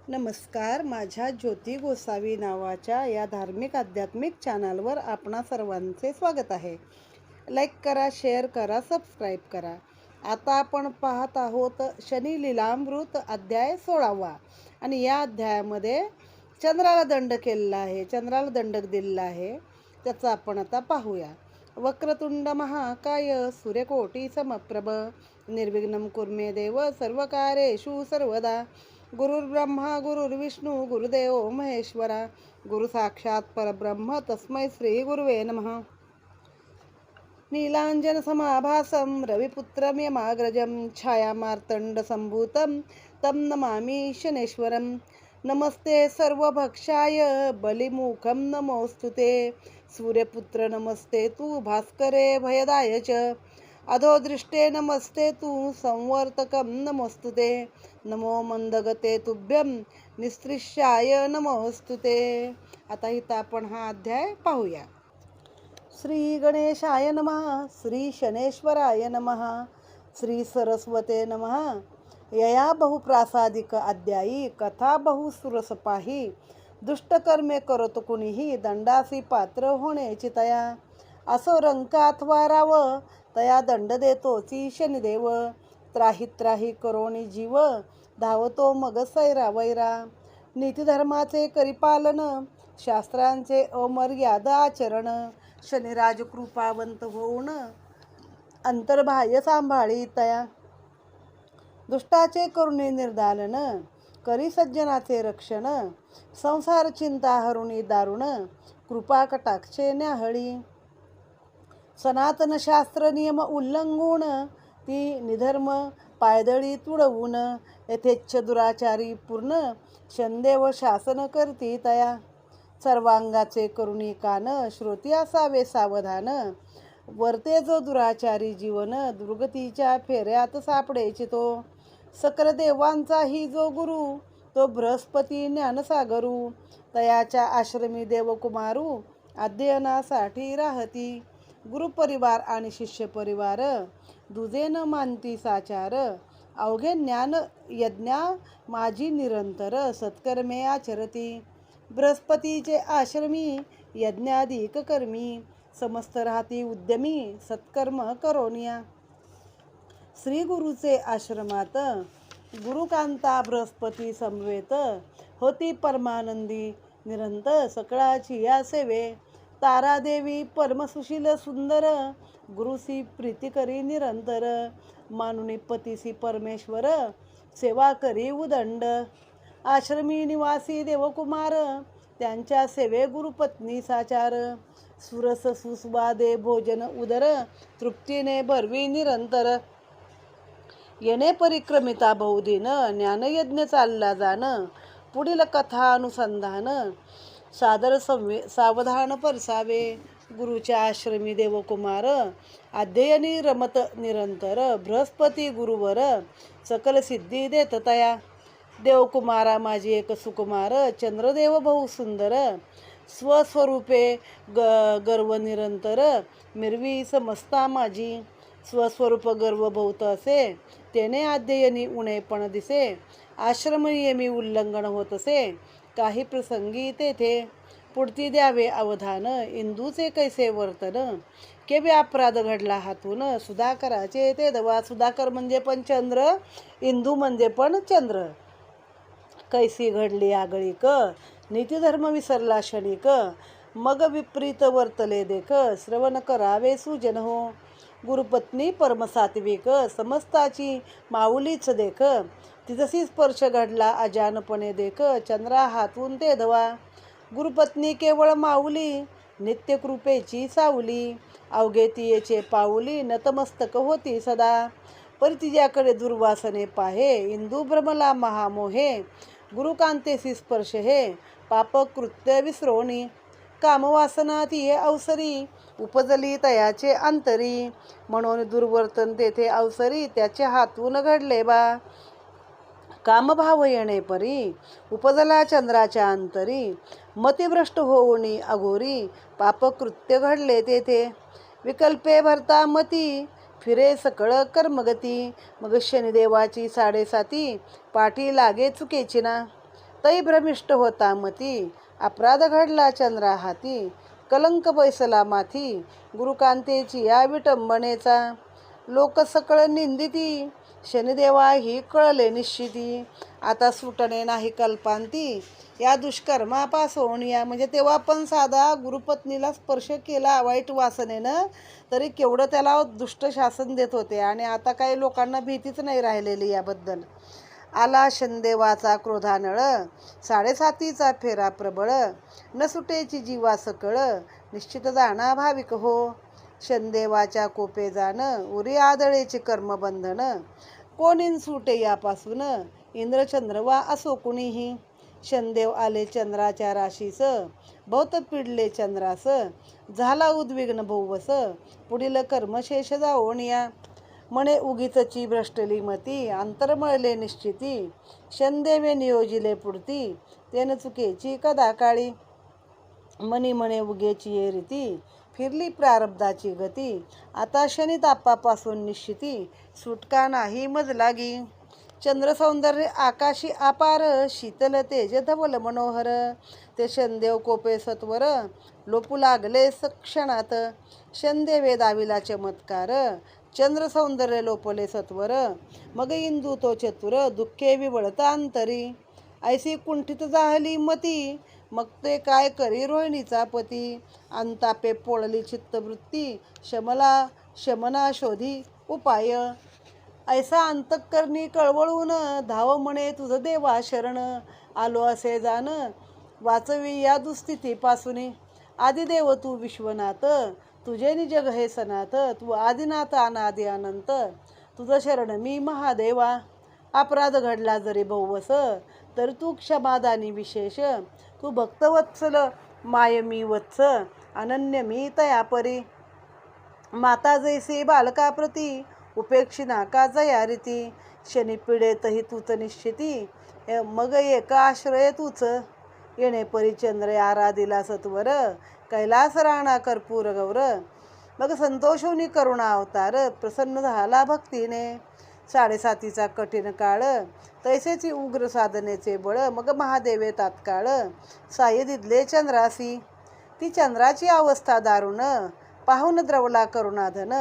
नमस्कार. माझ्या ज्योती गोसावी नावाच्या या धार्मिक आध्यात्मिक चॅनलवर आपणा सर्वांचे स्वागत आहे. लाईक करा, शेअर करा, सबस्क्राईब करा. आता आपण पाहत आहोत शनी लीलामृत अध्याय 16वा आणि या अध्यायामध्ये चंद्राला दंड केलेला आहे, चंद्राला दंडक दिलेला आहे. त्याचा आपण आता पाहूया. वक्रतुंड महाकाय सूर्यकोटी समप्रभ निर्विघ्नं कुर्मे देव सर्वकार्येषु सर्वदा. गुरुर्ब्रह्मा गुरुर्विष्णू गुरुदेव महेश्वरा. गुरु साक्षात परब्रह्म तस्मै श्री गुरुवे नमः. नीलांजन समाभासं रविपुत्रं यमाग्रजं छायामार्तंड संभूतं तं नमामि शनेश्वरं. नमस्ते सर्वभक्षाय बलिमुखं नमोस्तुते. सूर्यपुत्र नमस्ते तू भास्करे भयदाय च. अधोदृष्टे नमस्ते तू संवर्तकं नमोस्तुते. नमो मंदगते तुभ्यं निस्त्रिष्याय नमोस्तुते. आता इथं आपण हा अध्याय पाहूया. श्री गणेशाय नमः. श्री शनेश्वराय नमः. श्री सरस्वते नमः. यया बहुप्रासादिक अध्यायी कथा बहुसुरसपाही. दुष्टकर्मे करतो कुणीही दंडासी पात्र होण्याची तया. असो रंक अथवा राव तया दंड देतोची शनिदेव. त्राही त्राही करोनी जीव धावतो मग सैरा वैरा. नीतिधर्माचे करिपालन शास्त्रांचे अमर्याद आचरण. शनिराज कृपावंत होऊन अंतर्बाह्य सांभाळी तया. दुष्टाचे करुणी निर्दालन करी सज्जनाचे रक्षण. संसार चिंता हरुणी दारुण कृपा कटाक्षे न्याहळी. सनातन शास्त्र नियम उल्लंघून ती निधर्म पायदळी तुडवून. यथेच्छ दुराचारी पूर्ण शनदेव शासन करती तया. सर्वांगाचे करुणी कान श्रोती असावे सावधान. वर्ते जो दुराचारी जीवन दुर्गतीच्या फेऱ्यात सापडेची तो. सकल देवांचाही जो गुरु तो बृहस्पती ज्ञानसागरू. तयाच्या आश्रमी देवकुमारू अध्ययनासाठी राहती. गुरुपरिवार आणि शिष्य परिवार दुजे न मानती साचार. अवघे ज्ञान यज्ञा माझी निरंतर सत्कर्मे आचरती. बृहस्पतीचे आश्रमी यज्ञाधिक कर्मी. समस्त राहती उद्यमी सत्कर्म करोनिया. श्री गुरुचे आश्रमात गुरुकांता बृहस्पती समवेत होती परमानंदी निरंतर सकळाची या सेवे. तारादेवी परमसुशील सुंदर गुरुसी प्रीती करी निरंतर. मानुनी पतीसी परमेश्वर सेवा करी उदंड. आश्रमी निवासी देवकुमार त्यांच्या सेवे गुरुपत्नी साचार. सुरस सुस्वादे भोजन उदर तृप्तीने भरवी निरंतर. येणे परिक्रमिता बहुदिन ज्ञानयज्ञ चालला जाण. पुढील कथा अनुसंधान सादर सावधान परसावे. गुरुच्या आश्रमी देवकुमार अध्ययनी रमत निरंतर. बृहस्पती गुरुवर सकल सिद्धी देत तया. देवकुमारा माझी एक सुकुमार चंद्रदेव बहु सुंदर. स्वस्वरूपे गर्व निरंतर मिरवी समजता माझी. स्वस्वरूप गर्व बहुत असे तेने अध्ययनी उणे पण दिसे. आश्रम नियमी उल्लंघन होत असे काही प्रसंगी तेथे. पुढती द्यावे अवधान इंदूचे कैसे वर्तन. केव्हा अपराध घडला हातून सुधाकराचे ते दवा. सुधाकर म्हणजे पण चंद्र, इंदू म्हणजे पण चंद्र. कैसी घडली आगळीक नीतिधर्म विसरला क्षणिक. मग विपरीत वर्तले देख श्रवण करावे सुजन हो. गुरुपत्नी परमसात्विक समस्ताची माऊलीच देख. तिजसी स्पर्श घडला अजानपणे देख चंद्रा हातून ते धवा. गुरुपत्नी केवळ माऊली नित्यकृपेची सावली. अवघे तियेचे पाऊली नतमस्तक होती सदा. परी तिच्याकडे दुर्वासने पाहे इंदू भ्रमला महामोहे. गुरुकांतेसी स्पर्श हे पापकृत्य विसरोणी. कामवासना तिये अवसरी उपजली तयाचे अंतरी. म्हणून दुर्वर्तन तेथे अवसरी त्याचे हातून घडले बा. कामभाव येणे परी उपजला चंद्राच्या अंतरी. मतिभ्रष्ट होऊनी अघोरी पापकृत्य घडले तेथे. विकल्पे भरता मती फिरे सकळ कर्मगती. मग शनिदेवाची साडेसाती पाठी लागे चुकेची ना. तै भ्रमिष्ट होता मती, अपराध घडला चंद्रा हाती, कलंक बैसला माथी, गुरुकांतेची या विटंबनेचा, लोक सकळ निंदिती, शनिदेवा ही कळले निश्चिती, आता सुटणे नाही कल्पांती, या दुष्कर्मापासून. या म्हणजे तेव्हा पण साधा गुरुपत्नीला स्पर्श केला वाईट वासनेनं तरी केवढं त्याला दुष्ट शासन देत होते, आणि आता काही लोकांना भीतीच नाही राहिलेली याबद्दल. आला शनदेवाचा क्रोधानळ, 7.5चा फेरा प्रबळ, न सुटेची जीवा सकळ, निश्चित जाणा भाविक हो, शनदेवाच्या कोपे जाण, उरी आदळेचे कर्मबंधन, कोणीन सुटे यापासून, इंद्रचंद्र वा असो कुणीही, शनदेव आले चंद्राच्या राशीस, बहुत पिडले चंद्रास, झाला उद्विग्न बहुवस, पुढील कर्मशेष जाओन या, म्हणे उगीचची भ्रष्टली मती, अंतर्मळले निश्चिती, शनदेवे नियोजिले पुढती, तेन चुकेची कदा काळी, मनी म्हणे उगेची ये रीती, फिरली प्रारब्धाची गती, आता शनी तापापासून निश्चिती, सुटका नाही मज लागी, चंद्र सौंदर्य आकाशी अपार, शीतल तेज धवल मनोहर, ते शनदेव कोपे सत्वर, लोपू लागले क्षणात, शनदेवे दाविला चमत्कार, चंद्र सौंदर्य लोपले सत्वर, मग इंदू तो चतुर, दुःखे विवळता अंतरी, ऐसी कुंठित जाहली मती, मग ते काय करी रोहिणीचा पती, अंतापे पोळली चित्तवृत्ती, शमना शोधी उपाय, ऐसा अंतःकरणी कळवळून, धाव म्हणे तुझ देवा शरण, आलो असे जाण, वाचवी या दुस्थितीपासून, आदिदेव तू विश्वनाथ, तुझे निजग हे सनाथ, तू आदिनाथ अनादि अनंत, तुझं शरण मी महादेवा, अपराध घडला जरी बहुवस, तर तू क्षमादानी विशेष, तू भक्तवत्सल माय मी वत्स, अनन्य मी तयापरी, माता जैसे बालकाप्रती, उपेक्षिना का जया रीती, शनी पिडेतही तूच निश्चिती, मग एक आश्रय तूच, येणे परी चंद्र आराधिला सत्वर, कैलास राणा कर्पूर गौर, मग संतोषोनी करुणा अवतार, प्रसन्न झाला भक्तीने, 7.5चा कठीण काळ, तैसेची उग्र साधनेचे बळ, मग महादेवे तात्काळ, साह्य दिदले चंद्रासी, ती चंद्राची अवस्था दारुण, पाहून द्रवला करुणाधन,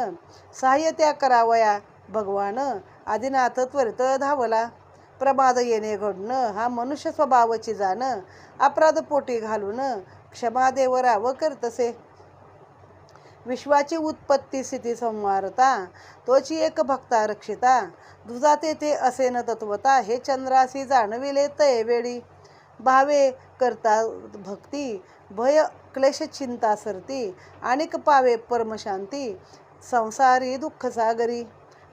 साह्य त्या करावया भगवान, आदिनाथ त्वरित धावला, प्रमाद येणे घडणं हा मनुष्य स्वभावाची जाण, अपराध पोटी घालून, क्षमा देवराव करतसे, विश्वाची उत्पत्ती स्थिती संवारता, तोची एक भक्ता रक्षिता, दुजा तेथे असे न तत्वता, हे चंद्रासी जाणविले तये वेळी, भावे करता भक्ती, भय क्लेश चिंता सरती, अनेक पावे परमशांती, संसारी दुःख सागरी,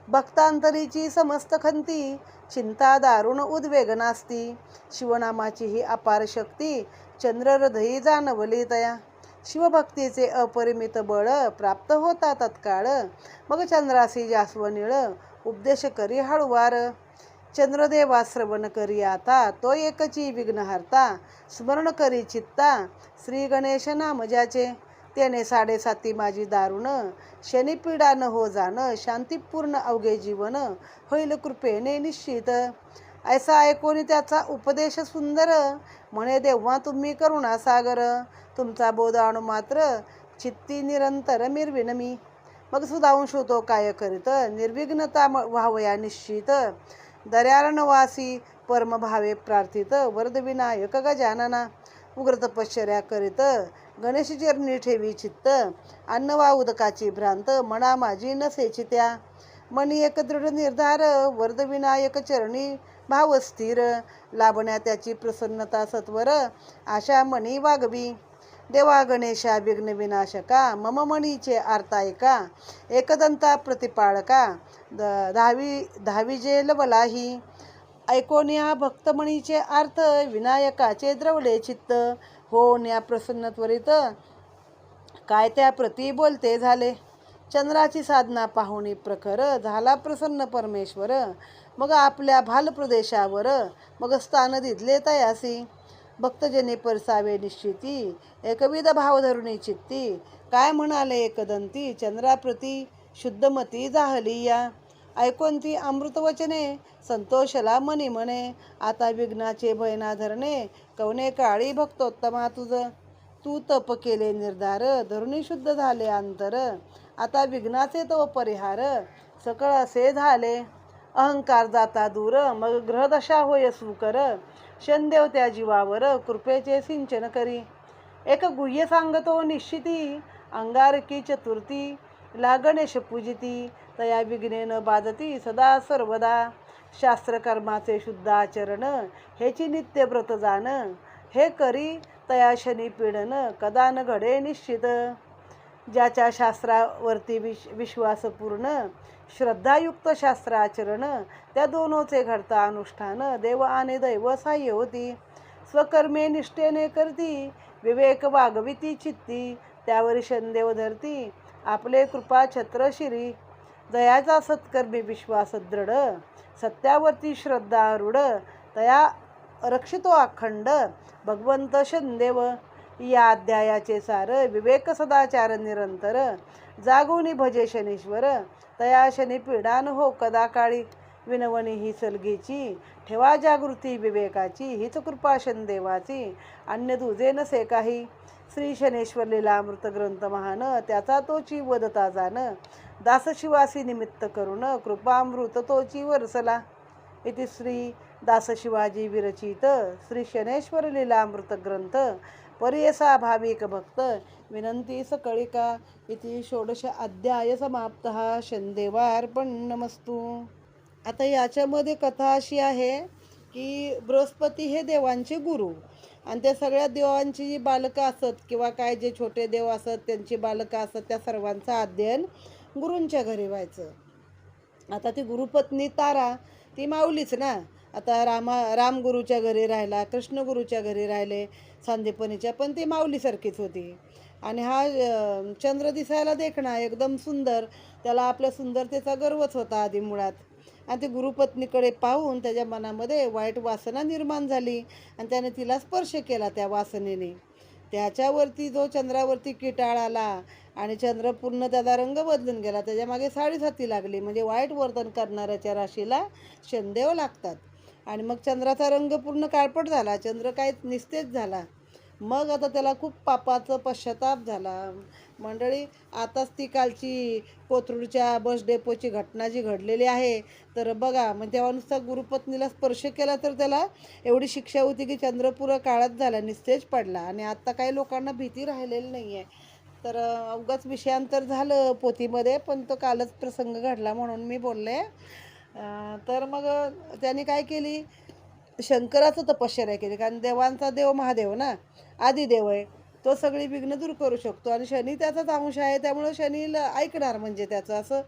भक्तांतरीची समस्त खंती, चिंता दारुण उद्वेग नास्ती, शिवनामाची ही अपार शक्ती, चंद्र हृदयी जाणवली तया, शिवभक्तीचे अपरिमित बळ, प्राप्त होता तत्काळ, मग चंद्रासी जास्वनीळ, उपदेश करी हळुवार, चंद्रदेवा श्रवण करी आता, तो एकची विघ्नहर्ता, स्मरण करी चित्ता, श्री गणेश नाम ज्याचे, त्याने 7.5 माझी दारुण, शनिपीडा न हो जाण, शांतीपूर्ण अवघे जीवन, होईल कृपेने निश्चित, ऐसा ऐकून त्याचा उपदेश सुंदर, म्हणे देव्हा तुम्ही करुणा सागर, तुमचा बोध आणू मात्र, चित्ती निरंतर मिरविन मी, मग सुधांशु तो काय करीत, निर्विघ्नता व्हावया निश्चित, दर्यारणवासी परमभावे प्रार्थित, वरदविनायक गजानना, उग्र तपश्चर्या करीत, गणेश चरणी ठेवी चित्त, अन्न वा उदकाची भ्रांत, मना माझी नसेची त्या, मनी एक दृढ निर्धार, वरदविनायक चरणी भाव स्थिर, लाभण्या त्याची प्रसन्नता सत्वर, आशा मनी वागवी, देवा गणेशा विघ्न विनाशका, मम मणीचे आर्तायका, एकदंता प्रतिपाळका, धावी जे लवलाही, ऐकोन्या भक्तमणीचे अर्थ, विनायकाचे द्रवले चित्त, होऊन या प्रसन्न त्वरित, काय त्या प्रती बोलते झाले, चंद्राची साधना पाहुणी प्रखर, झाला प्रसन्न परमेश्वर, मग आपल्या भाल प्रदेशावर, मग स्थान दिदले तयासी, भक्तजने परसावे निश्चिती, एकविध भाव धरुणी चित्ती, काय म्हणाले एकदंती, चंद्राप्रती शुद्धमती जाहली या, ऐकून ती अमृतवचने संतोषला मनी म्हणे. आता विघ्नाचे भय ना धरणे, कवने काळी भक्तोत्तमा तुझ. तू तप केले निर्धार, धरुणी शुद्ध झाले अंतर. आता विघ्नाचे तो परिहार, सकळ असे झाले अहंकार जाता दूर. मग ग्रहदशा होय सुकर, शनदेव त्या जीवावर कृपेचे सिंचन करी. एक गुह्य सांगतो निश्चिती, अंगारकी चतुर्थी लागणेश पूजिती. तया विघ्ने न बाधती सदा सर्वदा, शास्त्रकर्माचे शुद्ध आचरण हेची नित्य व्रत जाण. हे करी तया शनी पीडन, कदा न घडे निश्चित. ज्याच्या शास्त्रावरती विश्वास पूर्ण, श्रद्धायुक्त शास्त्राचरण, त्या दोनोचे घडता अनुष्ठान. देव आणि दैव सहाय्य होती, स्वकर्मे निष्ठेने करती. विवेक वागविती चित्ती, त्यावरी शनदेव धरती आपले कृपा छत्र शिरी. दयाचा सत्कर्मी विश्वास दृढ, सत्यावरती श्रद्धा रूढ. तया रक्षितो अखंड भगवंत शनदेव. या अध्यायाचे सार, विवेक सदाचार निरंतर. जागोनी भजे शनीश्वर, तया शनी पीडान हो कदा काळी. विनवणी ही सलगीची, ठेवा जागृती विवेकाची. हीच कृपा शनदेवाची, अन्य तुझे नसे काही. श्री शनेश्वर लीलामृत ग्रंथ महान, त्याचा तोची वदता जाण. दासशिवासी निमित्त करून, कृपामृत तोची वरसला. इति श्री दासशिवाजी विरचित श्री शनेश्वर लीलामृत ग्रंथ. परियसा भाविक भक्त विनंती सकळिका. इति षोडश अध्याय समाप्तः. शनदेवार्पणमस्तु. आता याच्यामध्ये कथा अशी आहे की बृहस्पती हे देवांचे गुरु, आणि त्या सगळ्या देवांची जी बालकं असत किंवा काय जे छोटे देव असत त्यांची बालकं असत, त्या सर्वांचं अध्ययन गुरूंच्या घरी व्हायचं. आता ती गुरुपत्नी तारा ती माऊलीच ना. आता राम गुरुच्या घरी राहिला, कृष्ण गुरुच्या घरी राहिले सांदीपनीच्या, पण ती माऊलीसारखीच होती. आणि हा चंद्र दिसायला देखणा एकदम सुंदर, त्याला आपल्या सुंदरतेचा गर्वच होता आधी मुळात. आणि ती गुरुपत्नीकडे पाहून त्याच्या मनामध्ये वाईट वासना निर्माण झाली आणि त्याने तिला स्पर्श केला त्या वासनेने. त्याच्यावरती जो चंद्रावरती किटाळ आला आणि चंद्र पूर्ण त्याचा रंग बदलून गेला. त्याच्यामागे साडेसाती लागली, म्हणजे वाईट वर्तन करणाऱ्याच्या राशीला शनदेव लागतात. आणि मग चंद्राचा रंग पूर्ण काळपट झाला, चंद्र काय निस्तेज झाला. मग आता त्याला खूप पापाचं पश्चाताप झाला. मंडळी, आताच ती कालची कोथरूडच्या बस डेपोची घटना जी घडलेली आहे, तर बघा, मग तेव्हा नुसता गुरुपत्नीला स्पर्श केला तर त्याला एवढी शिक्षा होती की चंद्र पुरा काळात झाला, निस्तेज पडला. आणि आता काही लोकांना भीती राहिलेली नाही आहे. तर अवघाच विषयांतर झालं पोथीमध्ये, पण तो कालच प्रसंग घडला म्हणून मी बोलले. तर मग त्याने काय केली, शंकराचं तपश्चर्या केली. कारण देवांचा देव महादेव ना, आदिदेव आहे, तो सगळी विघ्न दूर करू शकतो. आणि शनी त्याचाच अंश आहे, त्यामुळं शनीला ऐकणार म्हणजे त्याचं असं.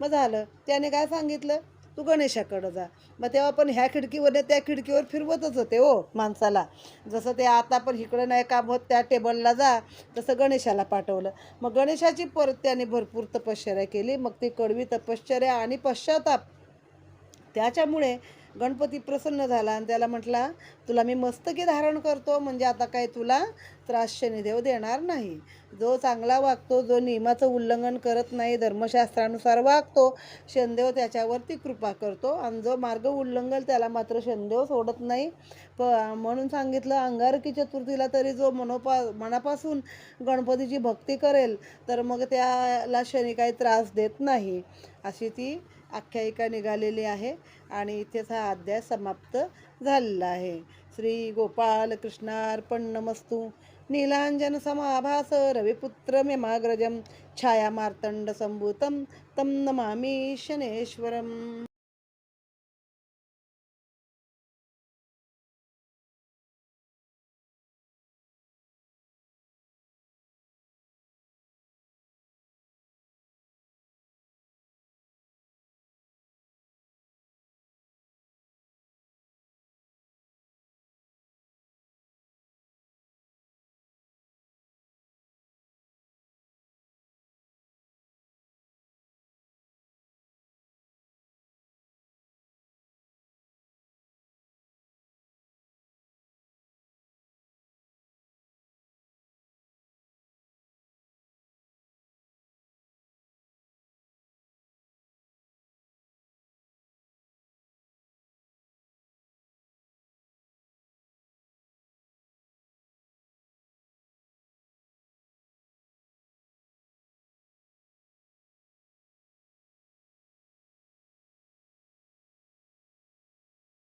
मग झालं, त्याने काय सांगितलं, तू गणेशाकडं जा. मग तेव्हा पण ह्या खिडकीवर त्या खिडकीवर फिरवतच होते हो माणसाला. जसं ते आता पण इकडं नाही काम होत त्या टेबलला जा, तसं गणेशाला पाठवलं. मग गणेशाची परत त्याने भरपूर तपश्चर्या केली. मग ती कडवी तपश्चर्या आणि पश्चाताप, त्याच्यामुळे गणपती प्रसन्न झाला आणि त्याला म्हटला, तुला मी मस्तकी धारण करतो, म्हणजे आता काय तुला त्रास शनिदेव देणार नाही. जो चांगला वागतो, जो नियमाचं उल्लंघन करत नाही, धर्मशास्त्रानुसार वागतो, शनिदेव त्याच्यावरती कृपा करतो. आणि जो मार्ग उल्लंघल त्याला मात्र शनिदेव सोडत नाही. म्हणून सांगितलं, अंगारकी चतुर्थीला तरी जो मनापासून गणपतीची भक्ती करेल तर मग त्याला शनी काही त्रास देत नाही. अशी ती आख्यायिका निघालेली आहे. आणि इथेच हा अध्याय समाप्त झालेला आहे. श्री गोपाल कृष्णार्पणमस्तु. नीलांजन समाभास रविपुत्र मेमाग्रजम छाया मार्तंड संभूतं तं नमामि शनेश्वरम्.